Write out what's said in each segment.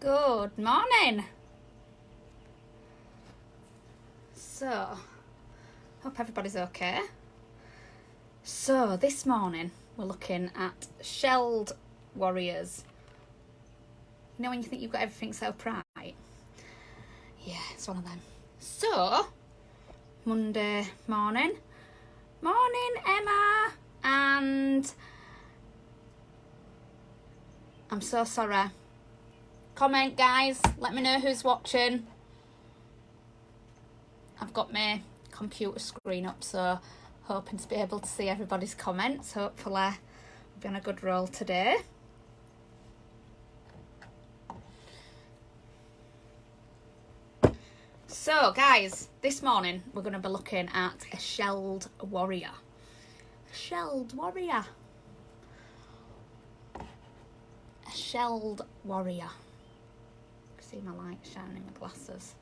Good morning. So, hope everybody's okay. So, this morning we're looking at shelled warriors. You know when you think you've got everything so right? Yeah, it's one of them. So, Monday morning. Morning, Emma. And I'm so sorry. Comment, guys. Let me know who's watching. I've got my computer screen up, so hoping to be able to see everybody's comments. Hopefully we'll be on a good roll today. So, guys, this morning we're going to be looking at a shelled warrior. A shelled warrior. A shelled warrior. See my light shining in my glasses.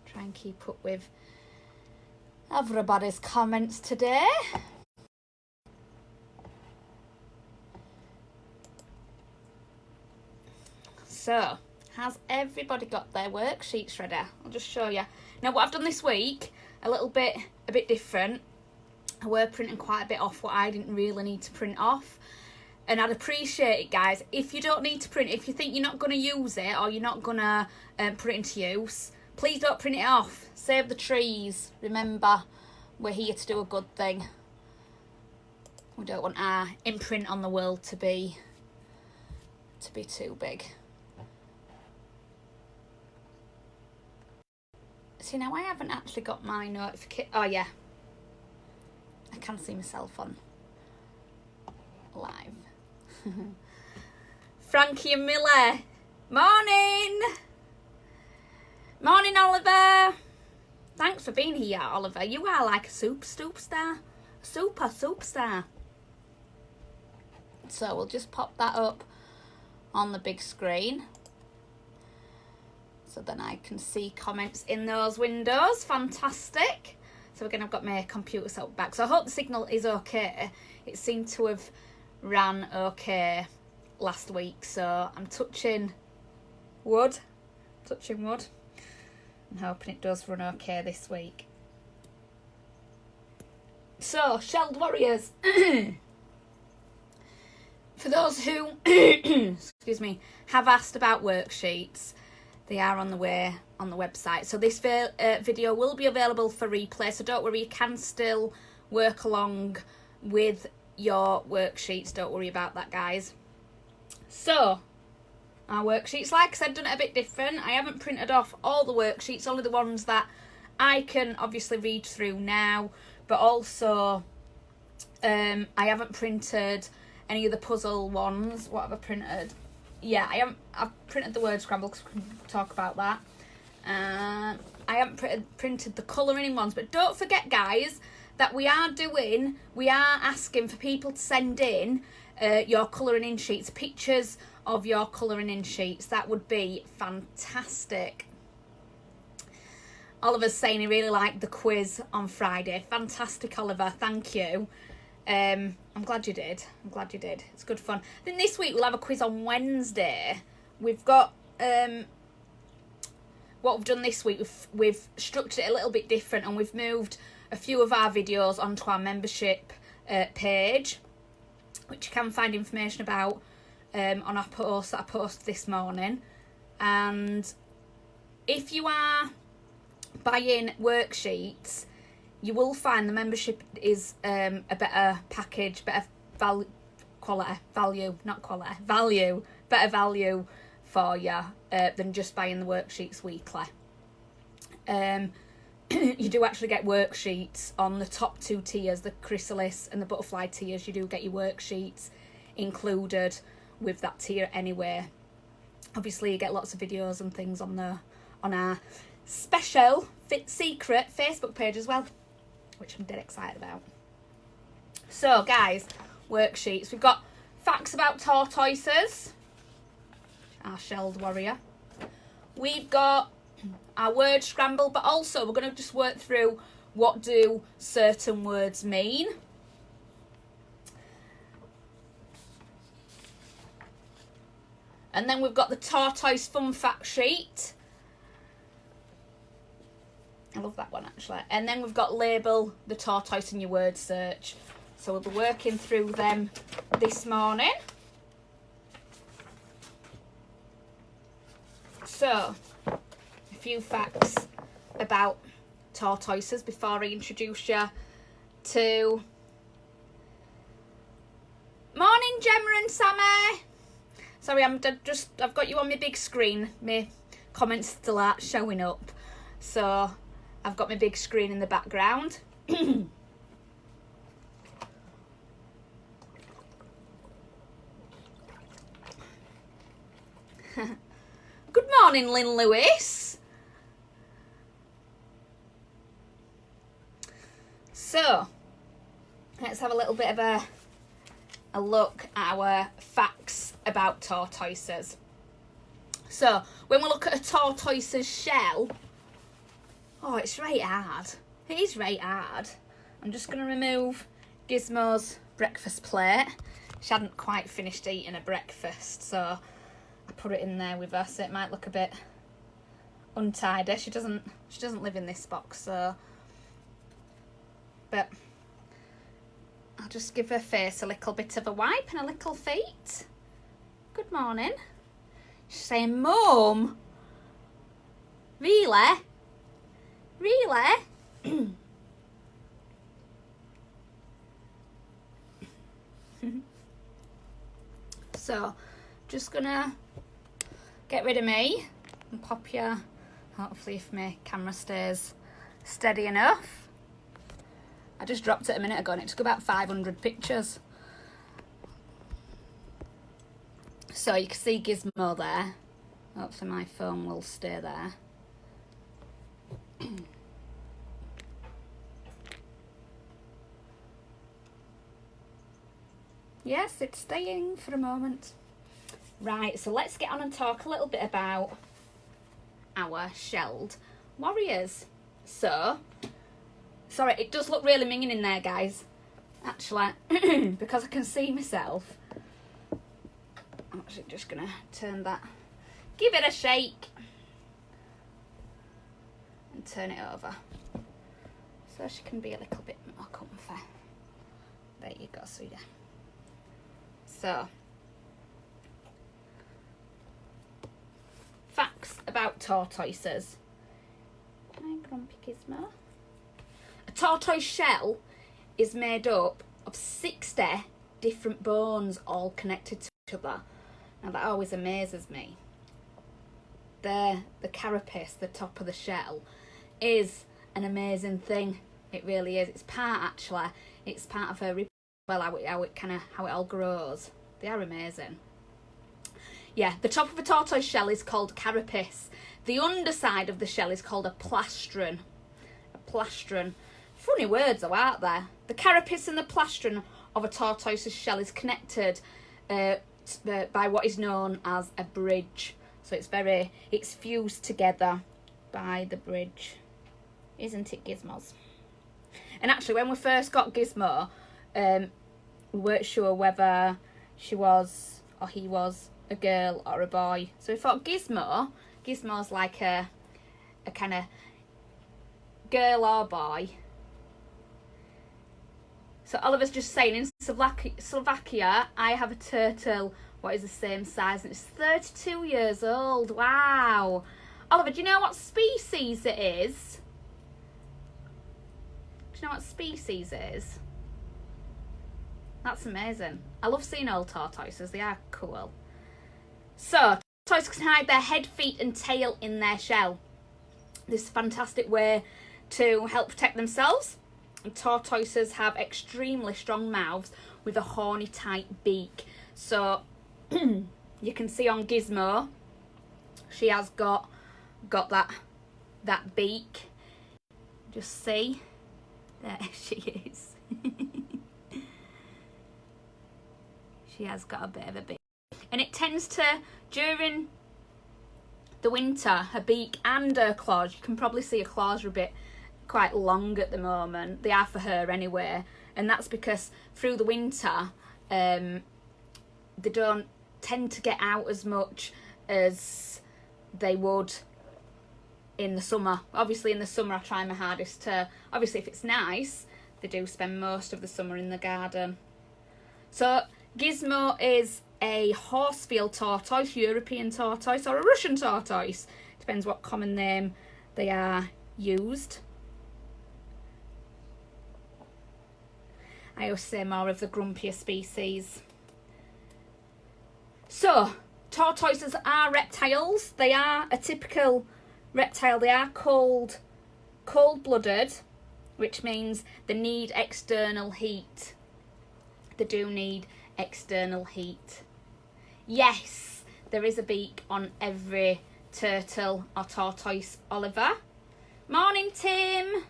Try and keep up with everybody's comments today. So, has everybody got their worksheets ready? I'll just show you. Now, what I've done this week, a bit different. I were printing quite a bit off what I didn't really need to print off. And I'd appreciate it, guys, if you don't need to print, if you think you're not going to use it or you're not going to put it into use, please don't print it off. Save the trees. Remember, we're here to do a good thing. We don't want our imprint on the world to be too big. See, now I haven't actually got my notification. Oh, yeah. I can see myself on live. Frankie and Miller. Morning. Morning, Oliver. Thanks for being here, Oliver. You are like a superstar. Superstar. So we'll just pop that up on the big screen. So then I can see comments in those windows. Fantastic. So again, I've got my computer set up back. So I hope the signal is okay. It seemed to have ran okay last week. So I'm touching wood. I'm hoping it does run okay this week. So, shelled warriors. For those who, excuse me, have asked about worksheets, they are on the way on the website. So this video will be available for replay. So don't worry, you can still work along with your worksheets. Don't worry about that, guys. So, our worksheets, like I said, done it a bit different. I haven't printed off all the worksheets, only the ones that I can obviously read through now. But also, I haven't printed any of the puzzle ones. What have I printed? Yeah, I've printed the word scramble because we can talk about that. I haven't printed the colouring in ones. But don't forget, guys, that we are asking for people to send in your colouring in sheets, pictures of your colouring in sheets. That would be fantastic. Oliver's saying he really liked the quiz on Friday. Fantastic, Oliver. Thank you. I'm glad you did. It's good fun. I think this week we'll have a quiz on Wednesday. We've got what we've done this week. We've structured it a little bit different, and we've moved a few of our videos onto our membership page, which you can find information about on our post that I posted this morning. And if you are buying worksheets, you will find the membership is a better package, better value for you than just buying the worksheets weekly. You do actually get worksheets on the top two tiers, the chrysalis and the butterfly tiers. You do get your worksheets included with that tier anyway. Obviously, you get lots of videos and things on our special secret Facebook page as well, which I'm dead excited about. So, guys, worksheets. We've got facts about tortoises, our shelled warrior. We've got our word scramble, but also we're going to just work through what do certain words mean. And then we've got the tortoise fun fact sheet. I love that one actually. And then we've got label the tortoise in your word search. So we'll be working through them this morning. So, a few facts about tortoises before I introduce you to... Morning, Gemma and Sammy. Sorry, I've got you on my big screen. My comments still aren't showing up. So, I've got my big screen in the background. Good morning, Lynn Lewis. So, let's have a little bit of a look at our facts about tortoises. So, when we look at a tortoise's shell, oh, it's right hard. It is right hard. I'm just going to remove Gizmo's breakfast plate. She hadn't quite finished eating her breakfast, so I put it in there with her, so it might look a bit untidy. She doesn't live in this box, so... But I'll just give her face a little bit of a wipe and a little feet. Good morning. She's saying, Mum, really? Really? So, just gonna get rid of me and pop you, hopefully if my camera stays steady enough. I just dropped it a minute ago and it took about 500 pictures. So you can see Gizmo there. Hopefully my phone will stay there. Yes, it's staying for a moment. Right, so let's get on and talk a little bit about our shelled warriors. So, sorry, it does look really minging in there, guys. Actually, because I can see myself. I'm actually just going to turn that. Give it a shake. And turn it over. So she can be a little bit more comfy. There you go, sweetie. So, facts about tortoises. Hi, Grumpy Gizmo. A tortoise shell is made up of 60 different bones all connected to each other. Now that always amazes me. The carapace, the top of the shell, is an amazing thing. It really is. It's part of a rib. Well, how it all grows. They are amazing. Yeah, the top of a tortoise shell is called carapace. The underside of the shell is called a plastron. A plastron. Funny words though, aren't there? The carapace and the plastron of a tortoise's shell is connected by what is known as a bridge. So it's fused together by the bridge. Isn't it, Gizmos? And actually, when we first got Gizmo, we weren't sure whether she was or he was a girl or a boy. So we thought Gizmo's like a kind of girl or boy. So Oliver's just saying, in Slovakia, I have a turtle what is the same size and it's 32 years old. Wow. Oliver, do you know what species it is? Do you know what species it is? That's amazing. I love seeing old tortoises. They are cool. So, tortoises can hide their head, feet and tail in their shell. This is a fantastic way to help protect themselves. And tortoises have extremely strong mouths with a horny, tight beak. So, you can see on Gizmo, she has got that beak. Just see. There she is. She has got a bit of a beak. And it tends to, during the winter, her beak and her claws, you can probably see her claws are a bit quite long at the moment. They are for her anyway, and that's because through the winter they don't tend to get out as much as they would in the summer. Obviously in the summer I try my hardest to, obviously if it's nice, they do spend most of the summer in the garden. So Gizmo is a Horsefield Tortoise, European Tortoise, or a Russian Tortoise. Depends what common name they are used. I always say more of the grumpier species. So, tortoises are reptiles. They are a typical reptile. They are cold-blooded, which means they need external heat. They do need external heat. Yes, there is a beak on every turtle or tortoise, Oliver. Morning, Tim.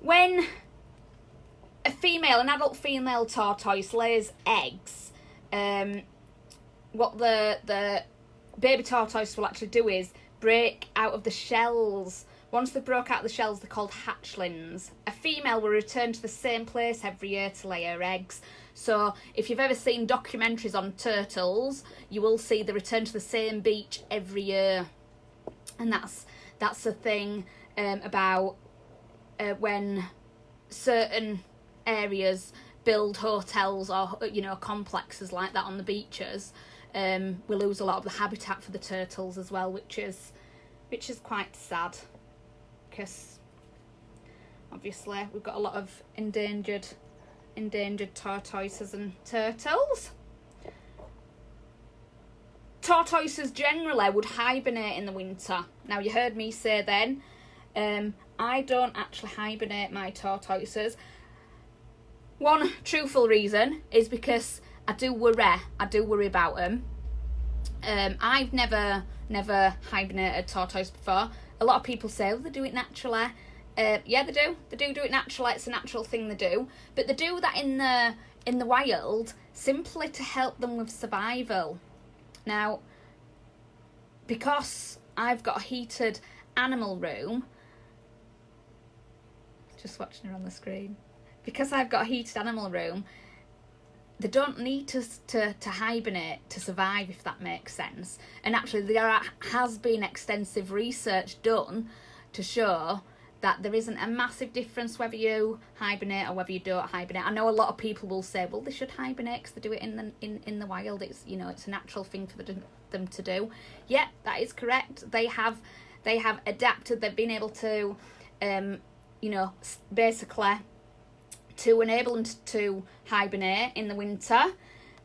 When an adult female tortoise lays eggs, what the baby tortoise will actually do is break out of the shells. Once they broke out of the shells, they're called hatchlings. A female will return to the same place every year to lay her eggs. So if you've ever seen documentaries on turtles, you will see they return to the same beach every year. And that's the thing about when certain areas build hotels or, you know, complexes like that on the beaches, we lose a lot of the habitat for the turtles as well, which is quite sad, because obviously we've got a lot of endangered tortoises and turtles. Tortoises generally would hibernate in the winter. Now, you heard me say then, I don't actually hibernate my tortoises. One truthful reason is because I do worry about them. I've never hibernated tortoise before. A lot of people say, oh, they do it naturally. Yeah, they do it naturally. It's a natural thing they do, but they do that in the wild simply to help them with survival. Now, because I've got a heated animal room, just watching her on the screen, because I've got a heated animal room, they don't need to hibernate to survive, if that makes sense. And actually there has been extensive research done to show that there isn't a massive difference whether you hibernate or whether you don't hibernate. I know a lot of people will say, well, they should hibernate because they do it in the wild. It's, you know, it's a natural thing for them to do. Yeah, that is correct. They have adapted. They've been able to, you know, basically to enable them to hibernate in the winter.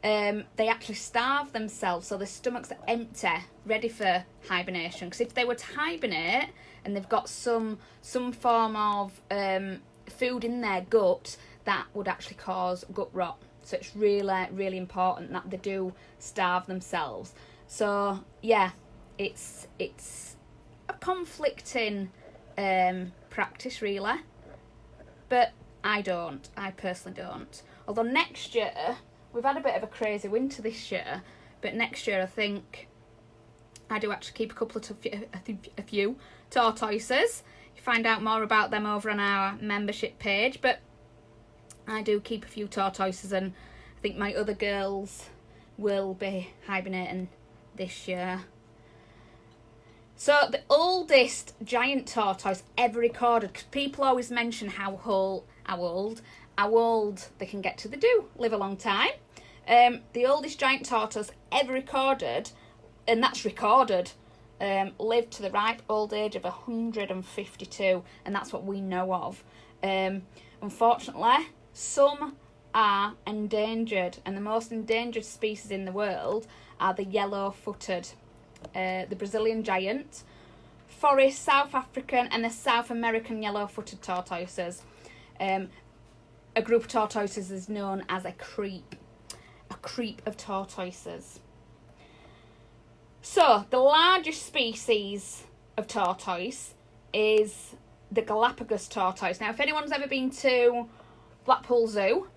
They actually starve themselves, so their stomachs are empty, ready for hibernation. Because if they were to hibernate and they've got some form of food in their gut, that would actually cause gut rot. So it's really, really important that they do starve themselves. So yeah, it's a conflicting practice really, but I personally don't. Although next year, we've had a bit of a crazy winter this year, but next year I think I do actually keep a few tortoises. You find out more about them over on our membership page, but I do keep a few tortoises, and I think my other girls will be hibernating this year. So the oldest giant tortoise ever recorded, because people always mention how old they can get to. They do live a long time. The oldest giant tortoise ever recorded, and that's recorded, lived to the ripe old age of 152, and that's what we know of. Unfortunately, some are endangered, and the most endangered species in the world are the yellow-footed, the Brazilian giant, forest South African, and the South American yellow-footed tortoises. A group of tortoises is known as a creep of tortoises. So the largest species of tortoise is the Galapagos tortoise. Now, if anyone's ever been to Blackpool Zoo,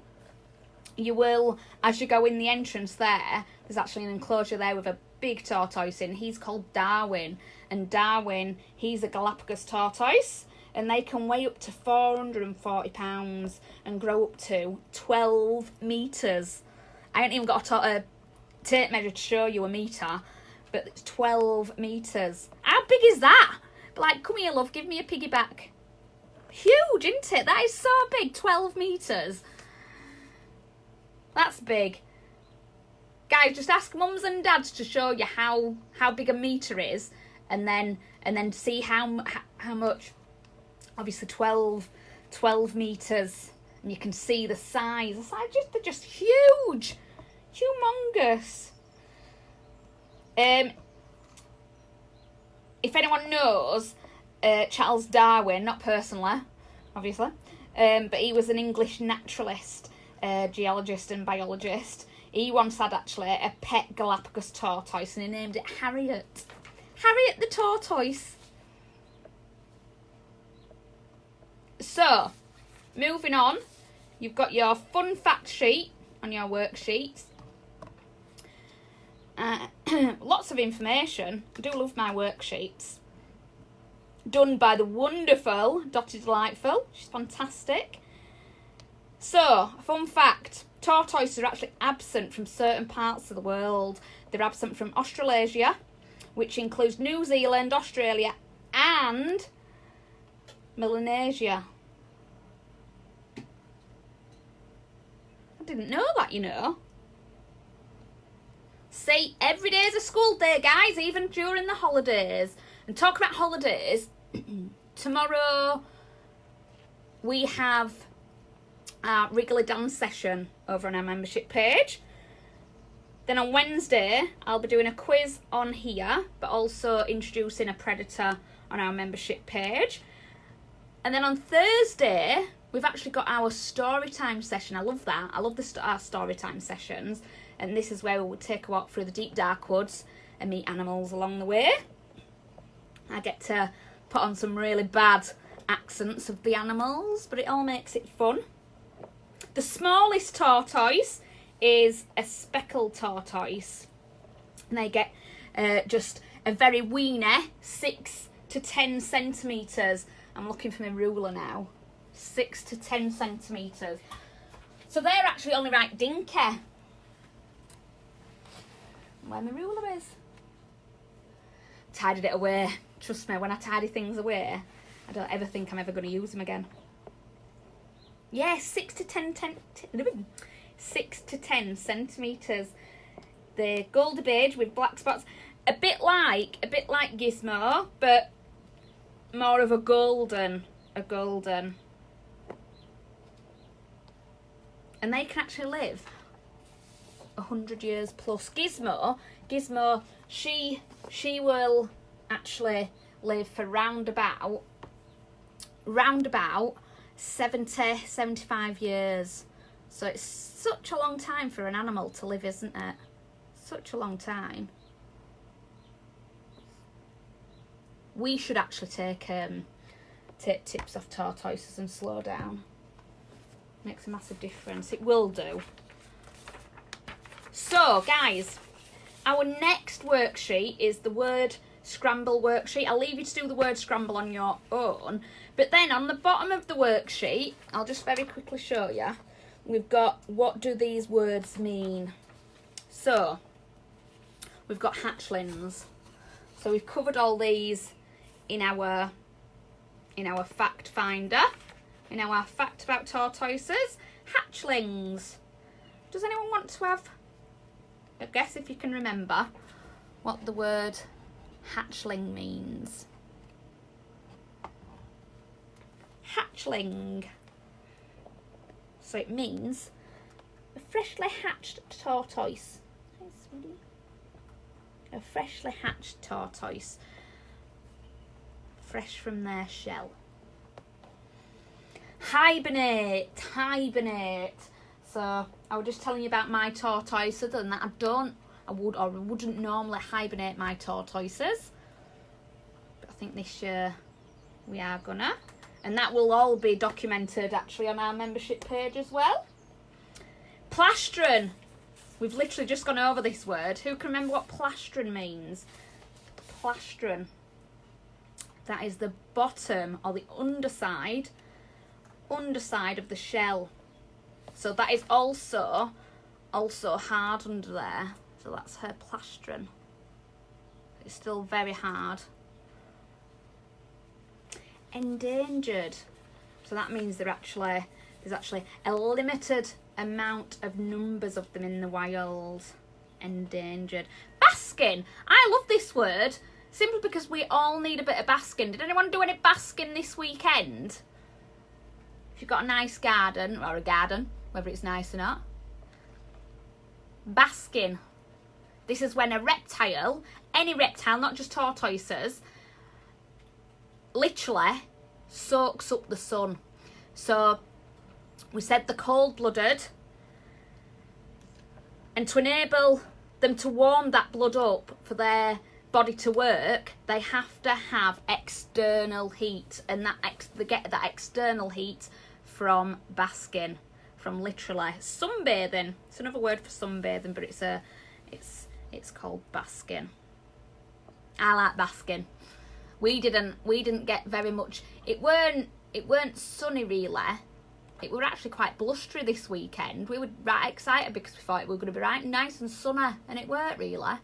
you will, as you go in the entrance there's actually an enclosure there with a big tortoise in. He's called Darwin. And Darwin, he's a Galapagos tortoise. And they can weigh up to 440 pounds and grow up to 12 metres. I ain't even got a tape measure to show you a metre, but it's 12 metres. How big is that? Like, come here, love, give me a piggyback. Huge, isn't it? That is so big, 12 metres. That's big. Guys, just ask mums and dads to show you how big a metre is, and then see how much. Obviously 12 metres, and you can see the size. They're just huge, humongous. If anyone knows Charles Darwin, not personally, obviously, but he was an English naturalist, geologist and biologist. He once had actually a pet Galapagos tortoise, and he named it Harriet. Harriet the tortoise. So, moving on, you've got your fun fact sheet on your worksheets. Lots of information. I do love my worksheets. Done by the wonderful Dottie Delightful. She's fantastic. So, fun fact. Tortoises are actually absent from certain parts of the world. They're absent from Australasia, which includes New Zealand, Australia, and Melanesia. I didn't know that, you know. See, every day is a school day, guys, even during the holidays. And talk about holidays, tomorrow we have our regular dance session over on our membership page. Then on Wednesday, I'll be doing a quiz on here, but also introducing a predator on our membership page. And then on Thursday, we've actually got our story time session. I love that. I love our story time sessions. And this is where we will take a walk through the deep dark woods and meet animals along the way. I get to put on some really bad accents of the animals, but it all makes it fun. The smallest tortoise is a speckled tortoise. And they get just a very weeny 6 to 10 centimetres. I'm looking for my ruler now. 6 to 10 centimetres. So they're actually only right dinky. Where my ruler is. Tidied it away. Trust me, when I tidy things away, I don't ever think I'm ever going to use them again. Yeah, 6 to 10 centimetres. They're gold beige with black spots. A bit like Gizmo, but more of a golden. And they can actually live 100 years plus. Gizmo, she will actually live for round about 70, 75 years. So it's such a long time for an animal to live, isn't it? Such a long time. We should actually take tips off tortoises and slow down. Makes a massive difference. It will do. So, guys, our next worksheet is the word scramble worksheet. I'll leave you to do the word scramble on your own. But then on the bottom of the worksheet, I'll just very quickly show you. We've got, what do these words mean? So, we've got hatchlings. So we've covered all these in our fact finder, in our fact about tortoises. Hatchlings. Does anyone want to have a guess, if you can remember, what the word hatchling means? Hatchling. So it means a freshly hatched tortoise. Hi, sweetie. A freshly hatched tortoise. Fresh from their shell. Hibernate. So I was just telling you about my tortoise. Other than that, I wouldn't normally hibernate my tortoises. But I think this year we are gonna. And that will all be documented actually on our membership page as well. Plastron. We've literally just gone over this word. Who can remember what plastron means? Plastron. That is the bottom or the underside of the shell. So that is also hard under there. So that's her plastron. It's still very hard. Endangered. So that means there's actually a limited amount of numbers of them in the wild. Endangered. Basking. I love this word simply because we all need a bit of basking. Did anyone do any basking this weekend? If you've got a nice garden, or a garden, whether it's nice or not. Basking. This is when a reptile, any reptile, not just tortoises, literally soaks up the sun. So we said the cold-blooded, and to enable them to warm that blood up for their body to work, they have to have external heat, and they get that external heat from basking, from literally sunbathing. It's another word for sunbathing, but it's called basking. I like basking. We didn't get very much. It weren't sunny really. It were actually quite blustery this weekend. We were right excited because we thought it were going to be right nice and sunny, and it weren't really.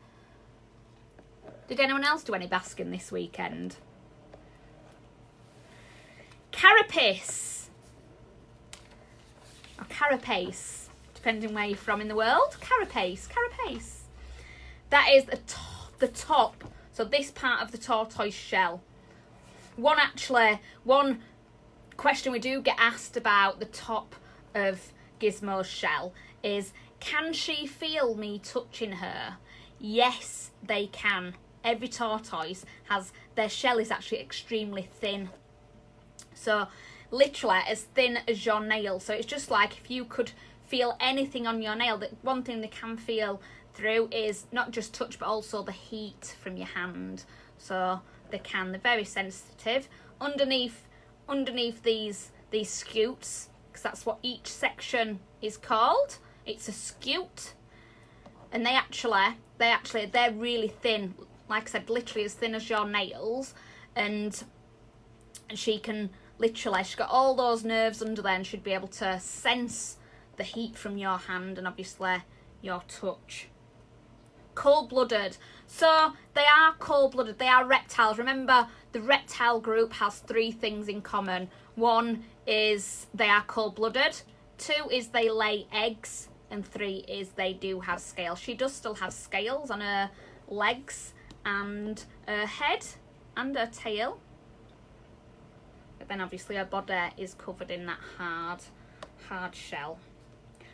Did anyone else do any basking this weekend? Carapace. Or carapace, depending where you're from in the world. Carapace. That is the top. So this part of the tortoise shell. One question we do get asked about the top of Gizmo's shell is, can she feel me touching her? Yes, they can. Every tortoise their shell is actually extremely thin. So literally as thin as your nail. So it's just like if you could feel anything on your nail, that one thing they can feel through is not just touch but also the heat from your hand. So they're very sensitive. Underneath these scutes, because that's what each section is called. It's a scute, and they're really thin. Like I said, literally as thin as your nails, and she's got all those nerves under there, and should be able to sense the heat from your hand and obviously your touch. Cold-blooded. So they are cold-blooded. They are reptiles. Remember, the reptile group has 3 things in common. 1 is they are cold-blooded. 2 is they lay eggs. And 3 is they do have scales. She does still have scales on her legs and her head and her tail. But then obviously her body is covered in that hard shell.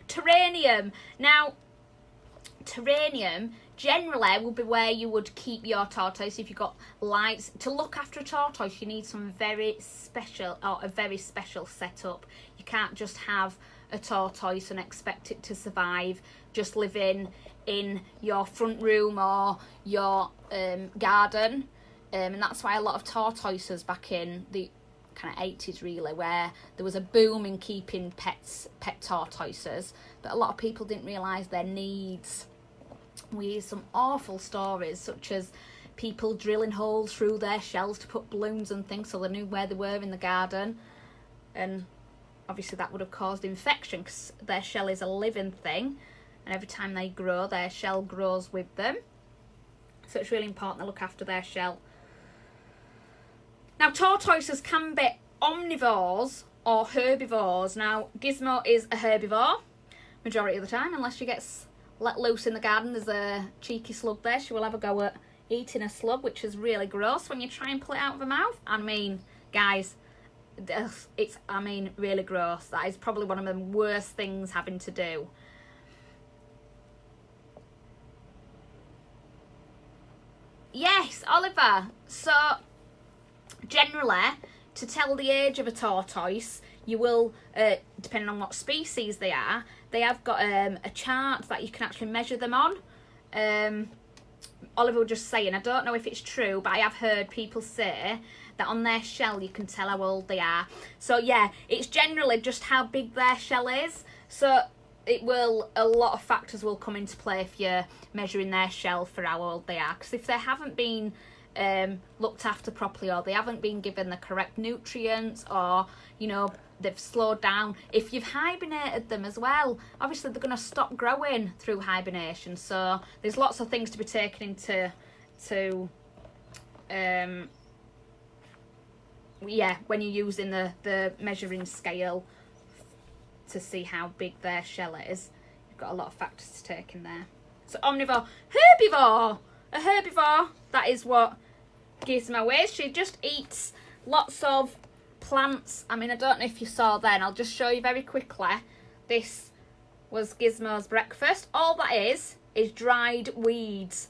Terrarium. Now, terrarium generally would be where you would keep your tortoise. If you've got lights to look after a tortoise, you need some very special setup. You can't just have a tortoise and expect it to survive just living in your front room or your garden, and that's why a lot of tortoises back in the kind of 80s really, where there was a boom in keeping pet tortoises, but a lot of people didn't realise their needs. We hear some awful stories, such as people drilling holes through their shells to put balloons and things so they knew where they were in the garden, and obviously that would have caused infection because their shell is a living thing, and every time they grow, their shell grows with them. So it's really important to look after their shell. Now, tortoises can be omnivores or herbivores. Now, Gizmo is a herbivore majority of the time, unless she gets let loose in the garden. There's a cheeky slug there. She will have a go at eating a slug, which is really gross when you try and pull it out of her mouth. I mean, guys, it's really gross. That is probably one of the worst things having to do. Yes, Oliver. So generally, to tell the age of a tortoise, you will, depending on what species they have got a chart that you can actually measure them on. Oliver was just saying, I don't know if it's true, but I have heard people say that on their shell you can tell how old they are. So yeah, it's generally just how big their shell is. So it will, a lot of factors will come into play if you're measuring their shell for how old they are, because if they haven't been looked after properly, or they haven't been given the correct nutrients, or you know, they've slowed down, if you've hibernated them as well, obviously they're going to stop growing through hibernation. So there's lots of things to be taken into yeah, when you're using the measuring scale to see how big their shell is. You've got a lot of factors to take in there. So omnivore, herbivore, a herbivore, that is what Gizmo is. She just eats lots of plants. I mean, I don't know if you saw then, I'll just show you very quickly. This was Gizmo's breakfast. All that is dried weeds.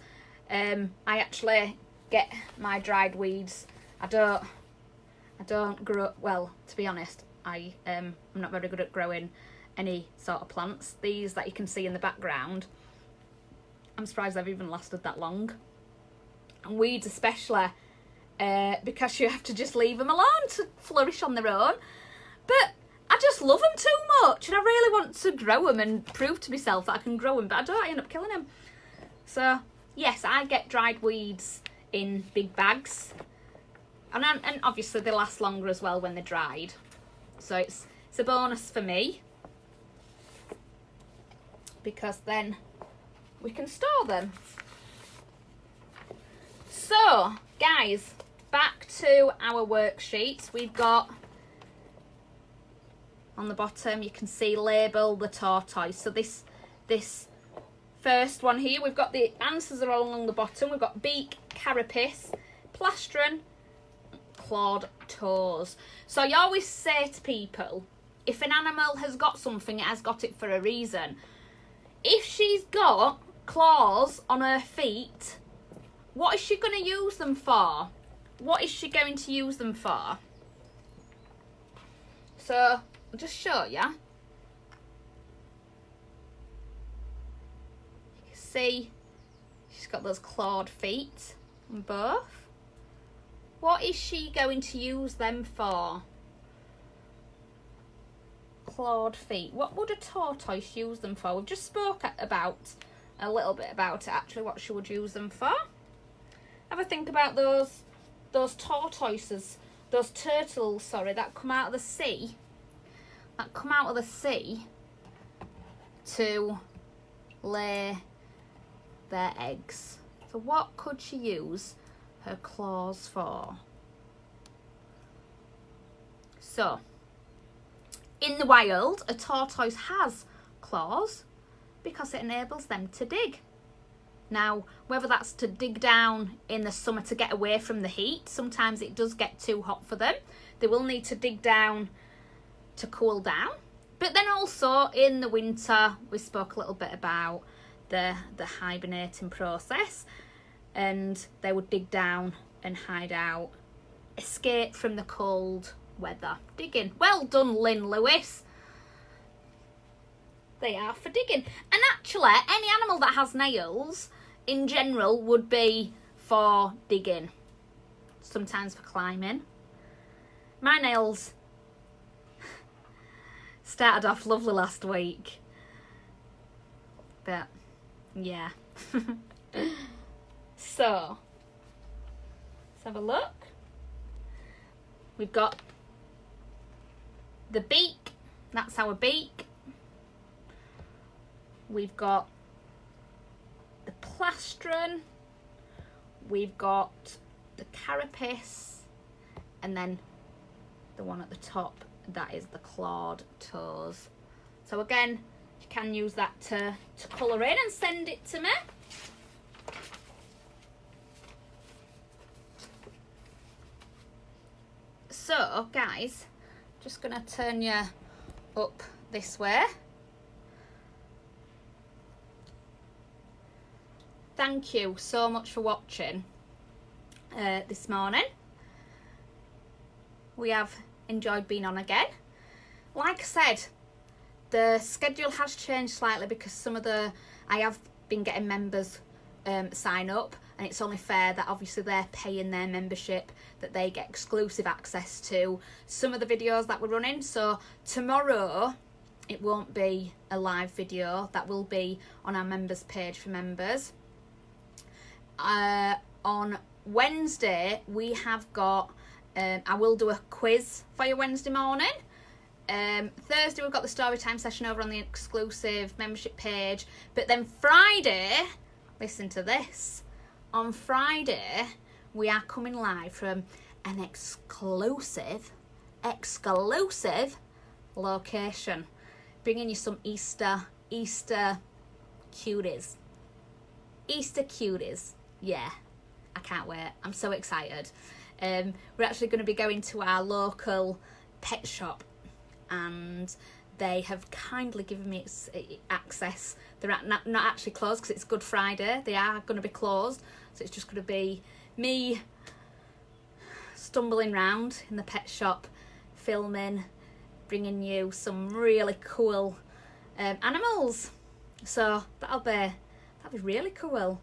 I actually get my dried weeds. I don't grow, well, to be honest, I'm not very good at growing any sort of plants. These that you can see in the background, I'm surprised they've even lasted that long. And weeds especially, because you have to just leave them alone to flourish on their own. But I just love them too much, and I really want to grow them and prove to myself that I can grow them, but I don't, I end up killing them. So yes, I get dried weeds in big bags, and obviously they last longer as well when they're dried. So it's a bonus for me, because then we can store them. So guys, back to our worksheets. We've got on the bottom, you can see label the tortoise. So this first one here, we've got the answers are all along the bottom. We've got beak, carapace, plastron, clawed toes. So you always say to people, if an animal has got something, it has got it for a reason. If she's got claws on her feet, what is she going to use them for? What is she going to use them for? So I'll just show you. You can see she's got those clawed feet on both. What is she going to use them for? Clawed feet. What would a tortoise use them for? We've just spoke about a little bit about it actually, what she would use them for. Have a think about those tortoises, those turtles, sorry, that come out of the sea. That come out of the sea to lay their eggs. So what could she use her claws for? So in the wild, a tortoise has claws because it enables them to dig. Now, whether that's to dig down in the summer to get away from the heat, sometimes it does get too hot for them. They will need to dig down to cool down. But then also in the winter, we spoke a little bit about the hibernating process, and they would dig down and hide out, escape from the cold weather. Digging. Well done, Lynn Lewis. They are for digging. And actually, any animal that has nails in general would be for digging. Sometimes for climbing. My nails started off lovely last week. But, yeah. So, let's have a look. We've got the beak. That's our beak. We've got the plastron, we've got the carapace, and then the one at the top, that is the clawed toes. So again, you can use that to colour in and send it to me. So guys, just going to turn you up this way. Thank you so much for watching this morning. We have enjoyed being on again. Like I said, the schedule has changed slightly because I have been getting members sign up, and it's only fair that obviously they're paying their membership, that they get exclusive access to some of the videos that we're running. So tomorrow it won't be a live video. That will be on our members page for members. On Wednesday we have got I will do a quiz for you Wednesday morning. Thursday we've got the story time session over on the exclusive membership page, but then Friday, listen to this, on Friday we are coming live from an exclusive location, bringing you some Easter cuties. Yeah, I can't wait. I'm so excited. We're actually going to be going to our local pet shop, and they have kindly given me access. They're not actually closed because it's Good Friday. They are going to be closed, so it's just going to be me stumbling round in the pet shop, filming, bringing you some really cool animals. So that'll be really cool.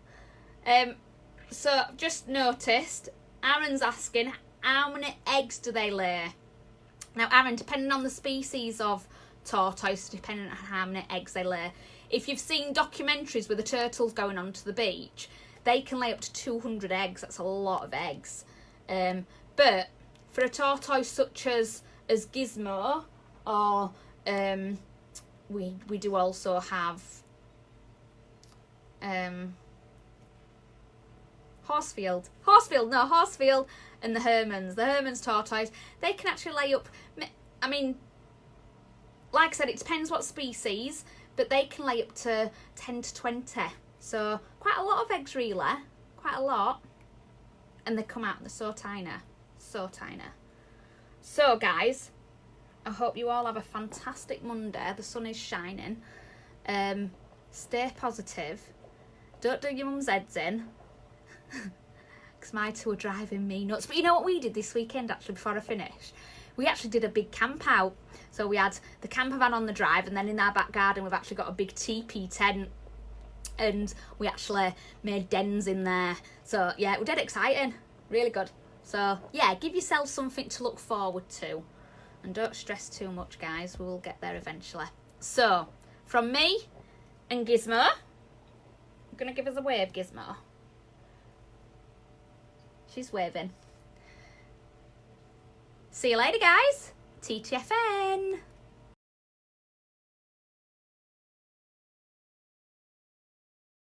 So I've just noticed Aaron's asking, how many eggs do they lay? Now Aaron, depending on the species of tortoise, depending on how many eggs they lay, if you've seen documentaries with the turtles going onto the beach, they can lay up to 200 eggs. That's a lot of eggs. But for a tortoise such as Gizmo, or we do also have Horsefield and the Hermann's tortoise, they can actually lay up, I mean, like I said, it depends what species, but they can lay up to 10 to 20. So quite a lot of eggs really, quite a lot. And they come out, they're so tiny, so tiny. So guys, I hope you all have a fantastic Monday. The sun is shining. Stay positive. Don't do your mum's heads in. Because my two are driving me nuts. But you know what we did this weekend, actually, before I finish? We actually did a big camp out. So we had the camper van on the drive, and then in our back garden we've actually got a big teepee tent. And we actually made dens in there. So yeah, it was dead exciting. Really good. So yeah, give yourself something to look forward to. And don't stress too much, guys. We will get there eventually. So, from me and Gizmo, I'm going to give us a wave, Gizmo. She's waving. See you later, guys. TTFN.